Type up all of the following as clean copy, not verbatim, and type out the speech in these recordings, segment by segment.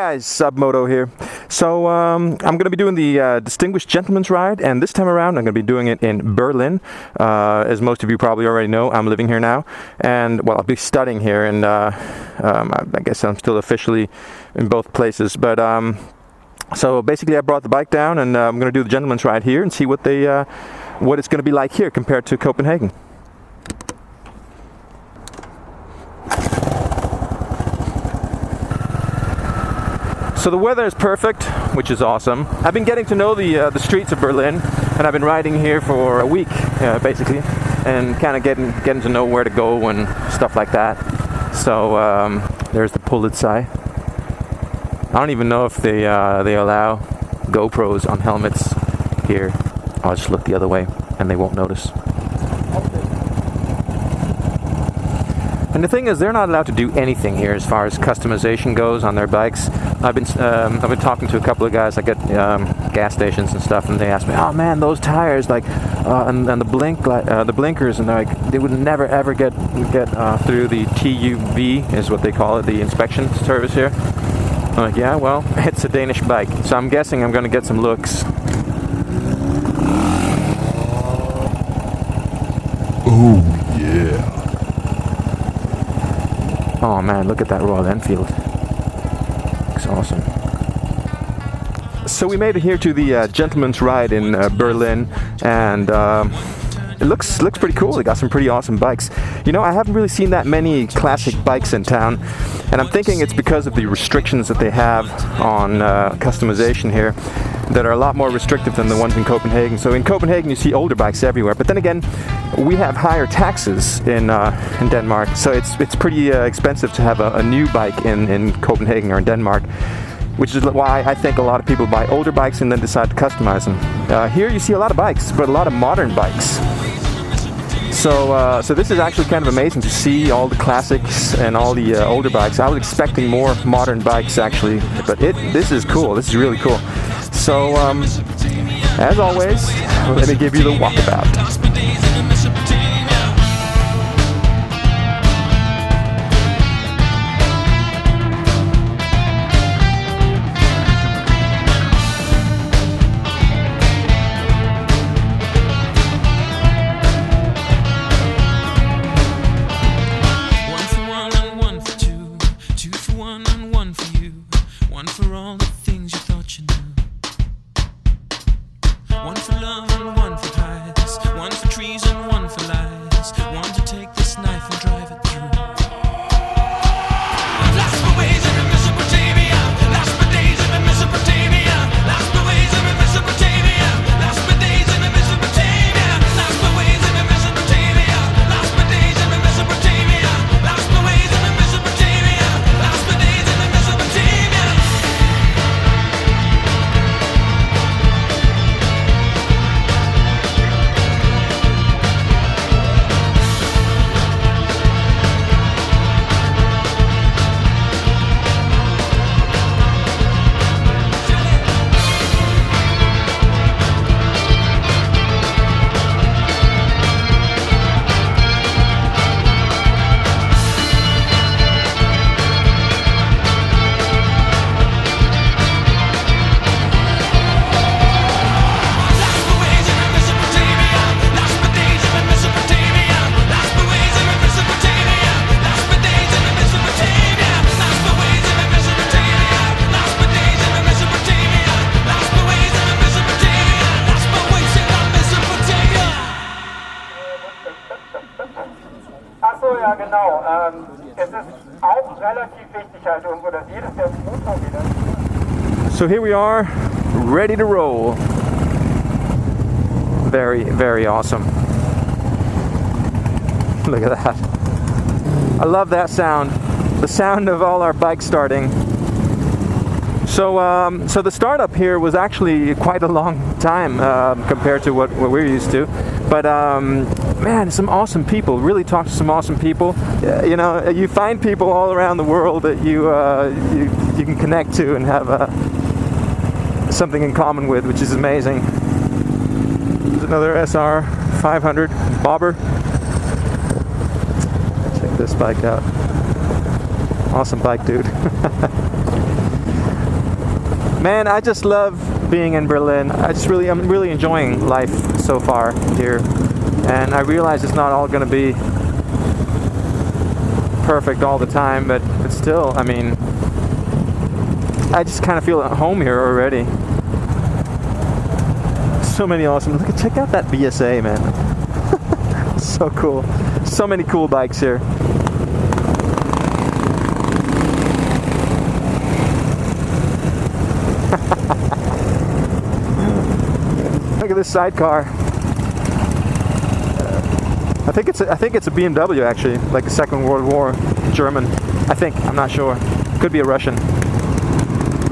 guys, Submoto here. So I'm going to be doing the Distinguished Gentleman's Ride, and this time around I'm going to be doing it in Berlin. As most of you probably already know, I'm living here now, and well, I'll be studying here, and I guess I'm still officially in both places. But so basically, I brought the bike down, and I'm going to do the Gentleman's Ride here and see what it's going to be like here compared to Copenhagen. So the weather is perfect, which is awesome. I've been getting to know the streets of Berlin, and I've been riding here for a week, basically, and kind of getting to know where to go and stuff like that. So there's the Polizei. I don't even know if they allow GoPros on helmets here. I'll just look the other way, and they won't notice. And the thing is, they're not allowed to do anything here as far as customization goes on their bikes. I've been talking to a couple of guys like at gas stations and stuff, and they asked me, "Oh man, those tires, like, and the blinkers, and they would never ever get through the TÜV is what they call it, the inspection service here." I'm like, yeah, well, it's a Danish bike, so I'm guessing I'm going to get some looks. Oh yeah. Oh man, look at that Royal Enfield. Looks awesome. So we made it here to the Gentleman's Ride in Berlin, and it looks pretty cool. They got some pretty awesome bikes. You know, I haven't really seen that many classic bikes in town, and I'm thinking it's because of the restrictions that they have on customization here that are a lot more restrictive than the ones in Copenhagen. So in Copenhagen you see older bikes everywhere, but then again we have higher taxes in Denmark, so it's pretty expensive to have a new bike in Copenhagen or in Denmark, which is why I think a lot of people buy older bikes and then decide to customize them. Here you see a lot of bikes, but a lot of modern bikes. So this is actually kind of amazing to see all the classics and all the older bikes. I was expecting more modern bikes actually, but this is cool. This is really cool. So as always, let me give you the walkabout. One for love and one for pies. One for trees and one for lies. One to take this knife and drive it through. Lost my ways in Mesopotamia. Lost my days in Mesopotamia. Lost my ways in Mesopotamia. Lost my days in Mesopotamia. Lost my ways in Mesopotamia. Lost my days in Mesopotamia. Lost my ways in Mesopotamia. Lost my days in Mesopotamia. Achso, ja genau. Es ist auch relativ wichtig halt irgendwo, dass jedes der Motorräder. So here we are, ready to roll. Very, very awesome. Look at that. I love that sound. The sound of all our bikes starting. So the startup here was actually quite a long time compared to what we're used to. But man, some awesome people. Really talked to some awesome people. You know, you find people all around the world that you can connect to and have something in common with, which is amazing. There's another SR 500 bobber. Check this bike out. Awesome bike, dude. Man, I just love being in Berlin. I'm really enjoying life so far here. And I realize it's not all going to be perfect all the time, but still, I mean, I just kind of feel at home here already. So many awesome, check out that BSA, man. So cool. So many cool bikes here. Look at this sidecar. I think it's a BMW actually, like a Second World War German. I think, I'm not sure. Could be a Russian.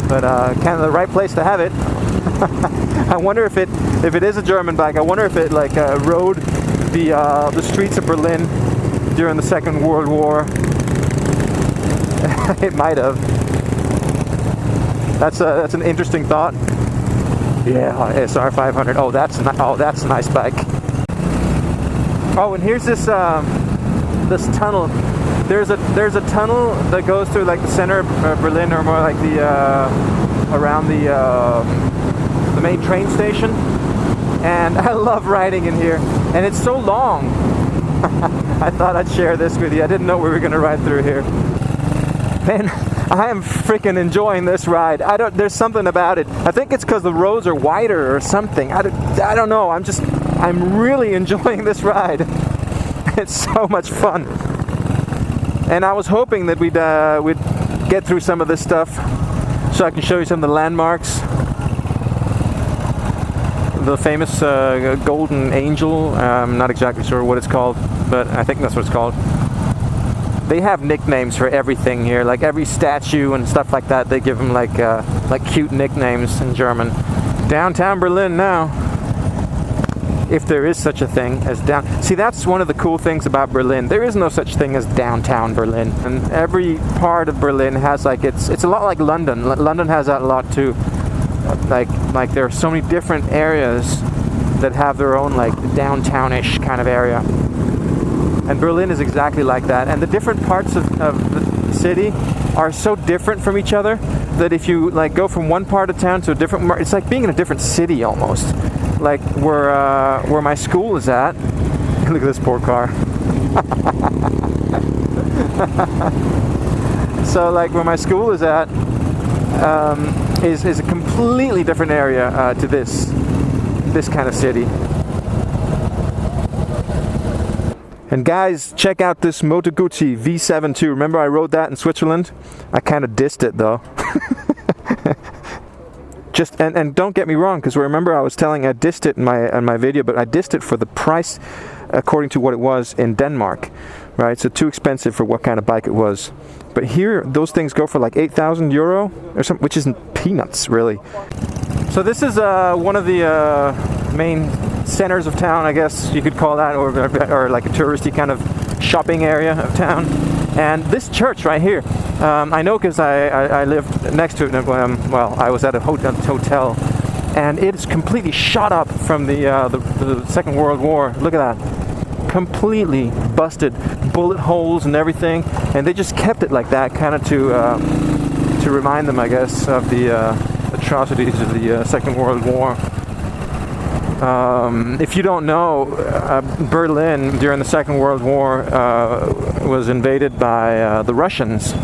But kind of the right place to have it. I wonder if it is a German bike. I wonder if it like rode the streets of Berlin during the Second World War. It might have. That's an interesting thought. Yeah, SR 500. Oh, that's a nice bike. Oh, and here's this tunnel. There's a tunnel that goes through like the center of Berlin, or more like the around the main train station. And I love riding in here, and it's so long. I thought I'd share this with you. I didn't know we were going to ride through here. Man, I am freaking enjoying this ride. There's something about it. I think it's because the roads are wider or something. I don't know. I'm really enjoying this ride. It's so much fun. And I was hoping that we'd get through some of this stuff so I can show you some of the landmarks. The famous Golden Angel. I'm not exactly sure what it's called, but I think that's what it's called. They have nicknames for everything here, like every statue and stuff like that. They give them like cute nicknames in German. Downtown Berlin now, if there is such a thing as down. See, that's one of the cool things about Berlin. There is no such thing as downtown Berlin, and every part of Berlin has like it's a lot like London. London has that a lot too. Like there are so many different areas that have their own like downtownish kind of area. And Berlin is exactly like that. And the different parts of the city are so different from each other that if you like go from one part of town to a different, it's like being in a different city almost. Like where my school is at. Look at this poor car. So like where my school is at is a completely different area to this kind of city. And guys, check out this Moto V72. Remember I rode that in Switzerland? I kind of dissed it though. And don't get me wrong, because remember I was telling I dissed it in my video, but I dissed it for the price according to what it was in Denmark, right? So too expensive for what kind of bike it was. But here, those things go for like 8,000 euro or something, which isn't peanuts really. So this is one of the main centers of town, I guess you could call that, or like a touristy kind of shopping area of town. And this church right here, I know because I lived next to it. Well, I was at a hotel, and it's completely shot up from the Second World War. Look at that, completely busted, bullet holes and everything. And they just kept it like that, kind of to remind them, I guess, of the atrocities of the Second World War. If you don't know, Berlin during the Second World War was invaded by the Russians.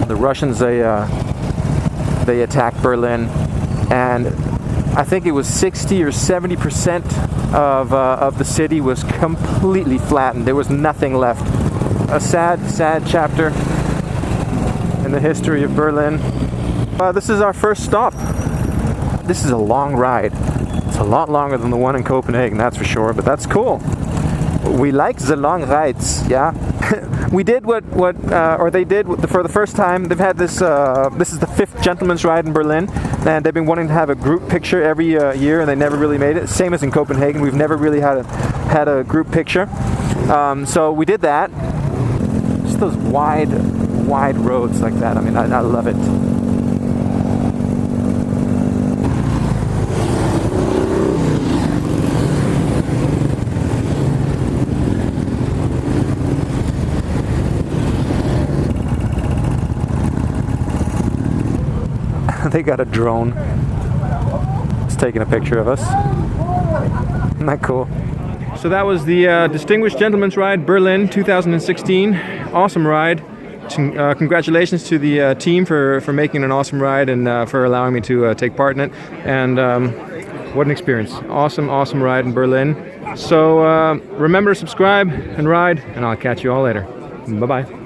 The Russians, they attacked Berlin, and I think it was 60 or 70% of the city was completely flattened. There was nothing left. A sad chapter in the history of Berlin. This is our first stop. This is a long ride. It's a lot longer than the one in Copenhagen, that's for sure, but that's cool. We like the long rides, yeah. We did what they did for the first time. They've had this. This is the 5th gentleman's ride in Berlin, and they've been wanting to have a group picture every year, and they never really made it. Same as in Copenhagen, we've never really had a group picture. So we did that. Just those wide roads like that. I mean, I love it. They got a drone. It's taking a picture of us. Isn't that cool? So that was the Distinguished Gentleman's Ride Berlin 2016. Awesome ride. Congratulations to the team for making an awesome ride and for allowing me to take part in it. And what an experience. Awesome ride in Berlin. So remember to subscribe and ride, and I'll catch you all later. Bye-bye.